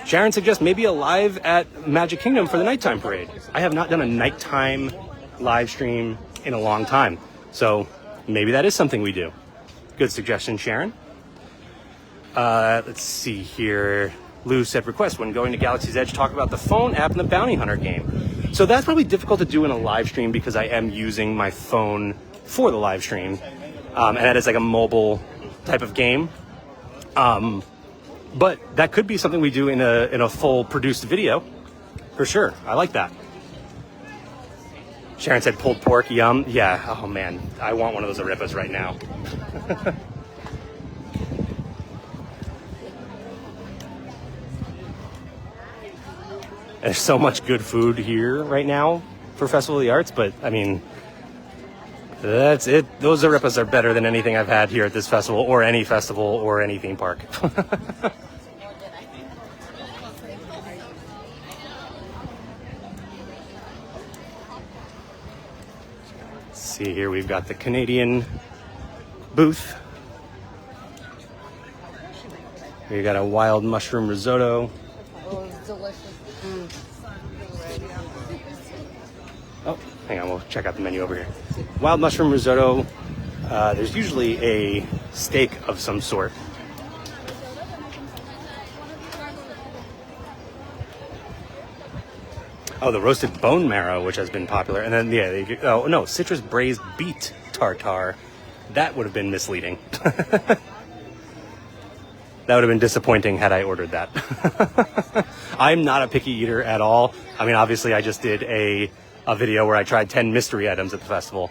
Sharon suggests maybe a live at Magic Kingdom for the nighttime parade. I have not done a nighttime live stream in a long time, so maybe that is something we do. Good suggestion, Sharon. Let's see here. Lou said, request when going to Galaxy's Edge, talk about the phone app and the Bounty Hunter game. So that's probably difficult to do in a live stream because I am using my phone for the live stream. And that is like a mobile type of game. But that could be something we do in a full produced video. For sure. I like that. Sharon said pulled pork, yum. Yeah, oh man, I want one of those arepas right now. There's so much good food here right now for Festival of the Arts, but I mean, that's it. Those arepas are better than anything I've had here at this festival or any theme park. See here, we've got the Canadian booth. You got a wild mushroom risotto.
Oh, it's delicious.
Oh, hang on, we'll check out the menu over here. Wild mushroom risotto. There's usually a steak of some sort. Oh, the roasted bone marrow, which has been popular. And then, yeah, citrus braised beet tartare. That would have been misleading. That would have been disappointing had I ordered that. I'm not a picky eater at all. I mean, obviously, I just did a video where I tried 10 mystery items at the festival.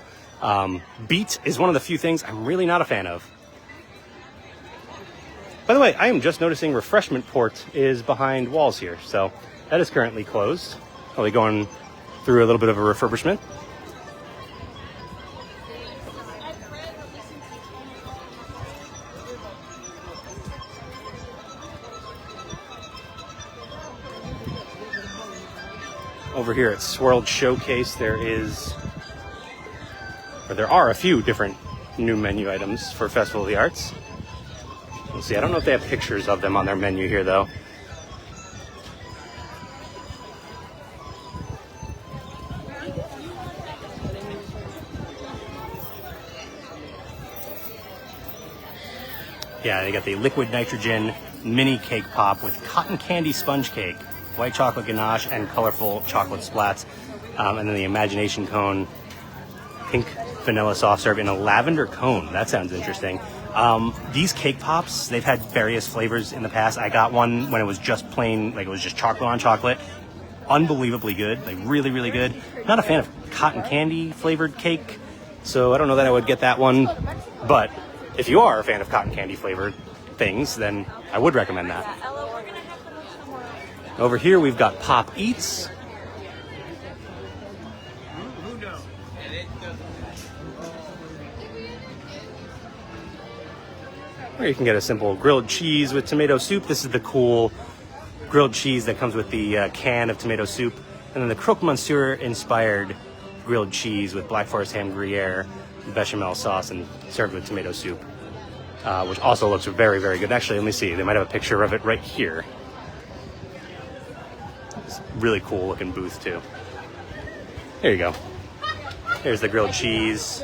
Beet is one of the few things I'm really not a fan of. By the way, I am just noticing refreshment port is behind walls here. So that is currently closed. Probably going through a little bit of a refurbishment. Over here at Swirled Showcase, there are a few different new menu items for Festival of the Arts. Let's see, I don't know if they have pictures of them on their menu here, though. Yeah, they got the liquid nitrogen mini cake pop with cotton candy sponge cake, white chocolate ganache, and colorful chocolate splats. And then the imagination cone, pink vanilla soft serve in a lavender cone. That sounds interesting. These cake pops, they've had various flavors in the past. I got one when it was just plain, like it was just chocolate on chocolate. Unbelievably good, like really, really good. Not a fan of cotton candy flavored cake, so I don't know that I would get that one. But if you are a fan of cotton candy flavored things, then I would recommend that. Over here we've got Pop Eats. Or you can get a simple grilled cheese with tomato soup. This is the cool grilled cheese that comes with the can of tomato soup. And then the croque monsieur inspired grilled cheese with Black Forest ham Gruyere, bechamel sauce, and served with tomato soup, which also looks very, very good. Actually, let me see. They might have a picture of it right here. It's a really cool looking booth too. There you go. Here's the grilled cheese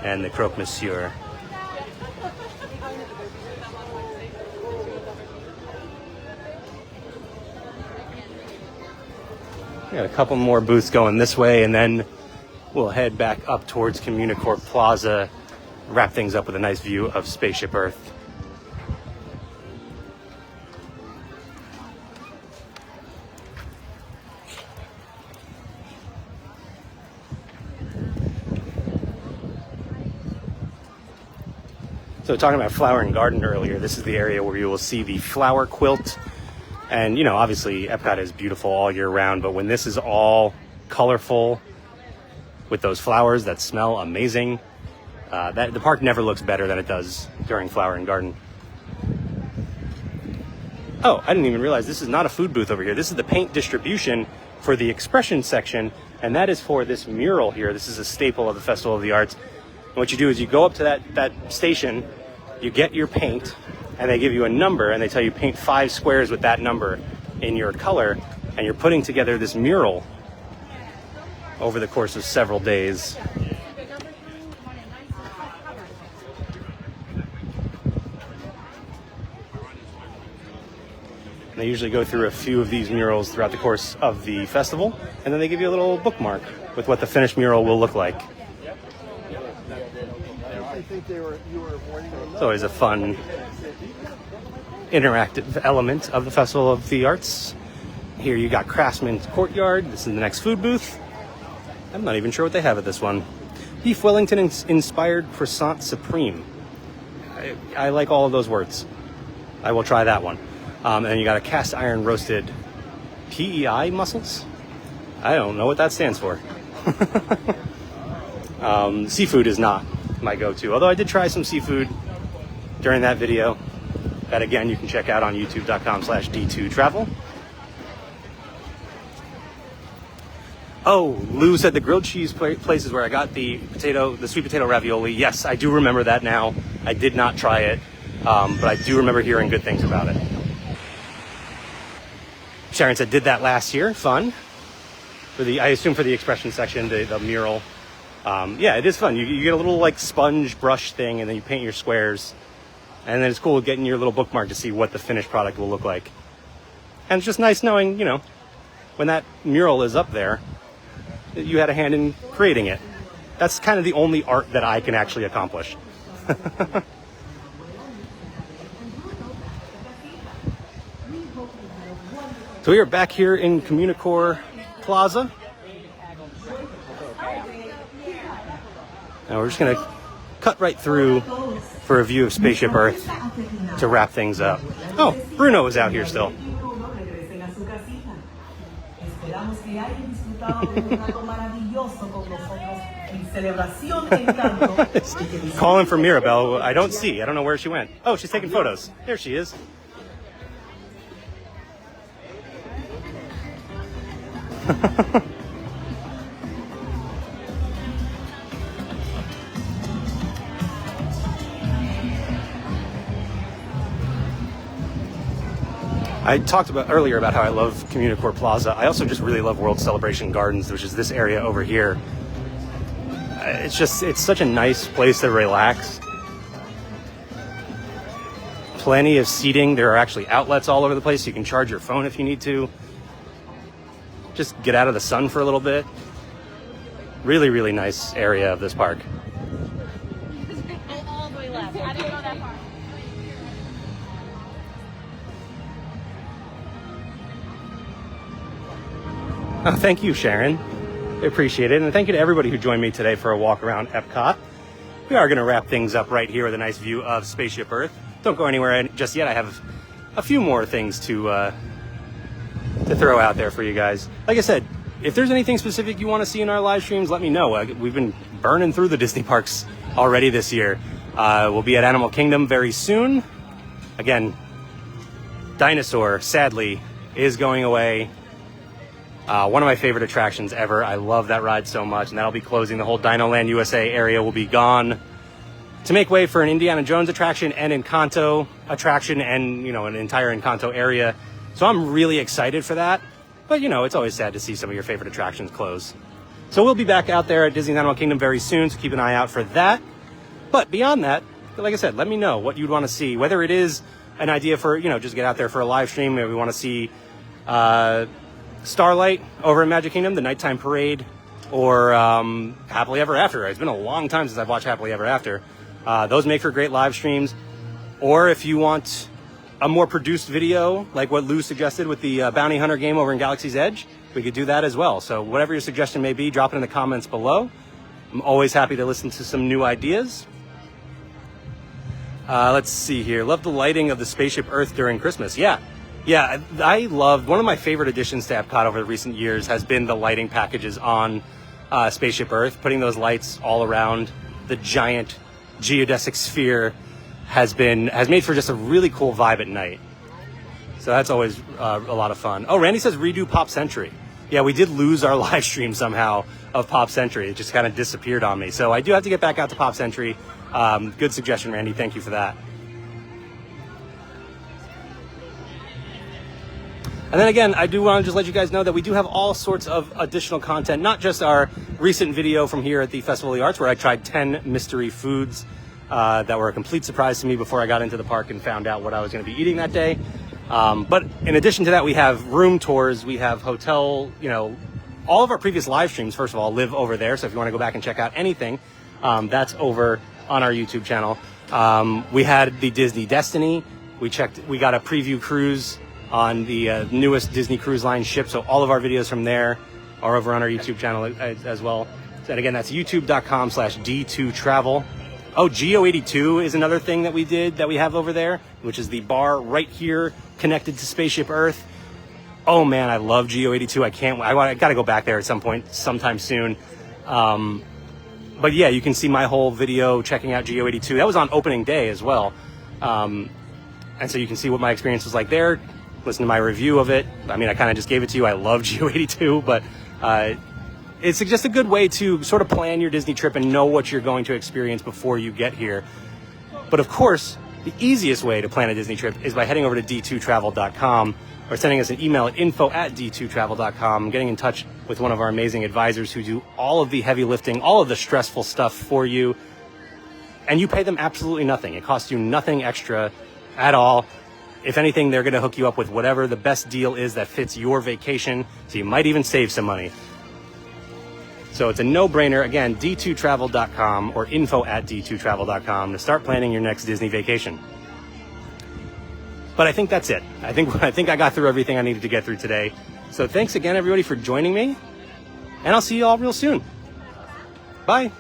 and the croque monsieur. We got a couple more booths going this way, and then we'll head back up towards Communicorp Plaza, wrap things up with a nice view of Spaceship Earth. So talking about Flower and Garden earlier, this is the area where you will see the flower quilt. And, you know, obviously Epcot is beautiful all year round, but when this is all colorful with those flowers that smell amazing, the park never looks better than it does during Flower and Garden. Oh, I didn't even realize this is not a food booth over here. This is the paint distribution for the expression section, and that is for this mural here. This is a staple of the Festival of the Arts. And what you do is you go up to that station, you get your paint, and they give you a number, and they tell you paint 5 squares with that number in your color, and you're putting together this mural over the course of several days. And they usually go through a few of these murals throughout the course of the festival, and then they give you a little bookmark with what the finished mural will look like. It's always a fun, interactive element of the Festival of the Arts. Here you got Craftsman's Courtyard. This is the next food booth. I'm not even sure what they have at this one. Beef Wellington inspired croissant supreme. I like all of those words. I will try that one. And then you got a cast iron roasted PEI mussels. I don't know what that stands for. Seafood is not my go-to, although I did try some seafood during that video. That again you can check out on youtube.com/D2Travel. Oh, Lou said the grilled cheese place is where I got the sweet potato ravioli. Yes, I do remember that now. I did not try it. but I do remember hearing good things about it. Sharon said, did that last year. Fun. I assume for the expression section, the mural. Yeah, it is fun. You get a little like sponge brush thing, and then you paint your squares. And then it's cool getting your little bookmark to see what the finished product will look like. And it's just nice knowing, you know, when that mural is up there, that you had a hand in creating it. That's kind of the only art that I can actually accomplish. So we are back here in Communicore Plaza. Now we're just gonna cut right through for a view of Spaceship Earth to wrap things up. Oh, Bruno is out here still. Calling for Mirabelle. I don't know where she went. Oh, she's taking photos. There she is. I talked earlier about how I love Communicore Plaza. I also just really love World Celebration Gardens, which is this area over here. It's such a nice place to relax. Plenty of seating. There are actually outlets all over the place. You can charge your phone if you need to. Just get out of the sun for a little bit. Really, really nice area of this park.
All the way left. I didn't go that far.
Oh, thank you, Sharon. I appreciate it. And thank you to everybody who joined me today for a walk around EPCOT. We are going to wrap things up right here with a nice view of Spaceship Earth. Don't go anywhere just yet. I have a few more things to throw out there for you guys. Like I said, if there's anything specific you want to see in our live streams, let me know. We've been burning through the Disney parks already this year. We'll be at Animal Kingdom very soon. Again, Dinosaur, sadly, is going away. One of my favorite attractions ever. I love that ride so much, and that'll be closing. The whole Dino Land USA area will be gone to make way for an Indiana Jones attraction and Encanto attraction, and an entire Encanto area. So I'm really excited for that. But it's always sad to see some of your favorite attractions close. So we'll be back out there at Disney's Animal Kingdom very soon, so keep an eye out for that. But beyond that, like I said, let me know what you'd want to see. Whether it is an idea for, just get out there for a live stream. Maybe we want to see Starlight over in Magic Kingdom, the nighttime parade, or Happily Ever After. It's been a long time since I've watched Happily Ever After. Those make for great live streams. Or if you want a more produced video, like what Lou suggested with the Bounty Hunter game over in Galaxy's Edge, we could do that as well. So whatever your suggestion may be, drop it in the comments below. I'm always happy to listen to some new ideas. Let's see here. Love the lighting of the Spaceship Earth during Christmas. Yeah, I love, one of my favorite additions to Epcot over the recent years has been the lighting packages on Spaceship Earth. Putting those lights all around the giant geodesic sphere has made for just a really cool vibe at night. So that's always a lot of fun. Oh, Randy says redo Pop Century. Yeah, we did lose our live stream somehow of Pop Century. It just kind of disappeared on me. So I do have to get back out to Pop Century. Good suggestion, Randy. Thank you for that. And then again, I do want to just let you guys know that we do have all sorts of additional content, not just our recent video from here at the Festival of the Arts, where I tried 10 mystery foods that were a complete surprise to me before I got into the park and found out what I was going to be eating that day. But in addition to that, we have room tours, we have hotel, all of our previous live streams, first of all, live over there. So if you want to go back and check out anything, that's over on our YouTube channel. We had the Disney Destiny. We got a preview cruise on the newest Disney Cruise Line ship. So all of our videos from there are over on our YouTube channel as well. And again, that's youtube.com/D2Travel. Oh, Geo82 is another thing that we have over there, which is the bar right here connected to Spaceship Earth. Oh man, I love Geo82. I got to go back there at some point, sometime soon. But yeah, you can see my whole video checking out Geo82. That was on opening day as well. And so you can see what my experience was like there. Listen to my review of it. I mean, I kind of just gave it to you. I love Geo82, but it's just a good way to sort of plan your Disney trip and know what you're going to experience before you get here. But of course, The easiest way to plan a Disney trip is by heading over to d2travel.com or sending us an email at info@d2travel.com, getting in touch with one of our amazing advisors who do all of the heavy lifting, all of the stressful stuff for you, and you pay them absolutely nothing. It costs you nothing extra at all. If anything, they're going to hook you up with whatever the best deal is that fits your vacation, so you might even save some money. So it's a no-brainer. Again, d2travel.com or info@d2travel.com to start planning your next Disney vacation. But I think that's it. I think I got through everything I needed to get through today. So thanks again, everybody, for joining me, and I'll see you all real soon. Bye.